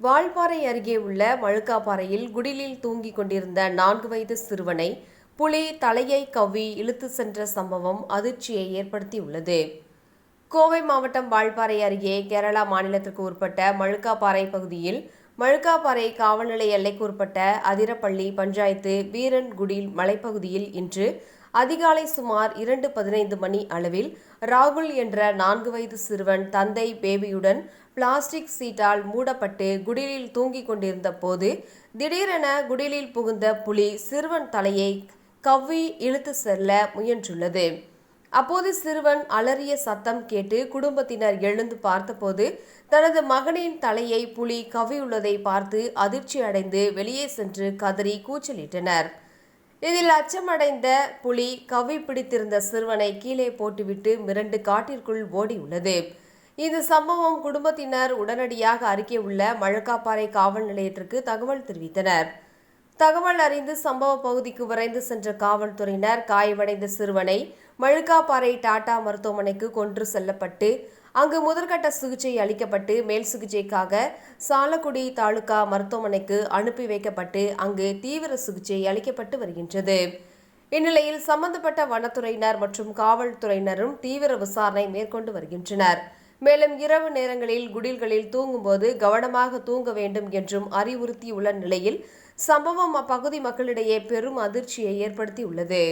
வால்பாறை அருகே உள்ள மழுக்காப்பாறையில் குடிலில் தூங்கிக் கொண்டிருந்த 4 வயது சிறுவனை புலி தலையை கவ்வி இழுத்து சென்ற சம்பவம் அதிர்ச்சியை ஏற்படுத்தியுள்ளது. கோவை மாவட்டம் வால்பாறை அருகே கேரளா மாநிலத்திற்கு உட்பட்ட மழுக்காப்பாறை பகுதியில் மழுக்காப்பாறை காவல் நிலைய எல்லைக்கு உட்பட்ட அதிரப்பள்ளி பஞ்சாயத்து வீரன்குடில் மலைப்பகுதியில் இன்று அதிகாலை சுமார் 2:15 மணி அளவில் ராகுல் என்ற 4 வயது சிறுவன் தந்தை பேபியுடன் பிளாஸ்டிக் சீட்டால் மூடப்பட்டு குடிலில் தூங்கிக் கொண்டிருந்த போது திடீரென குடிலில் புகுந்த புலி சிறுவன் தலையை கவ்வி இழுத்து செல்ல முயன்றுள்ளது. அப்போது சிறுவன் அலறிய சத்தம் கேட்டு குடும்பத்தினர் எழுந்து பார்த்தபோது தனது மகனின் தலையை புலி கவ்வியுள்ளதை பார்த்து அதிர்ச்சி அடைந்து வெளியே சென்று கதறி கூச்சலிட்டனர். இதில் அச்சமடைந்த புலி கவ்வி பிடித்திருந்த சிறுவனை கீழே போட்டுவிட்டு மிரண்டு காட்டிற்குள் ஓடியுள்ளது. இந்த சம்பவம் குடும்பத்தினர் உடனடியாக அருகே உள்ள மழுக்காப்பாறை காவல் நிலையத்திற்கு தகவல் தெரிவித்தனர். தகவல் அறிந்து சம்பவ பகுதிக்கு விரைந்து சென்ற காவல்துறையினர் காயமடைந்த சிறுவனை மழுக்காப்பாறை டாடா மருத்துவமனைக்கு கொண்டு செல்லப்பட்டு அங்கு முதற்கட்ட சிகிச்சை அளிக்கப்பட்டு மேல் சிகிச்சைக்காக சாலக்குடி தாலுகா மருத்துவமனைக்கு அனுப்பி வைக்கப்பட்டு அங்கு தீவிர சிகிச்சை அளிக்கப்பட்டு வருகின்றது. இந்நிலையில் சம்பந்தப்பட்ட வனத்துறையினர் மற்றும் காவல்துறையினரும் தீவிர விசாரணை மேற்கொண்டு வருகின்றனர். மேலும் இரவு நேரங்களில் குடில்களில் தூங்கும்போது கவனமாக தூங்க வேண்டும் என்றும் அறிவுறுத்தியுள்ள நிலையில் சம்பவம் அப்பகுதி மக்களிடையே பெரும் அதிர்ச்சியை ஏற்படுத்தியுள்ளது.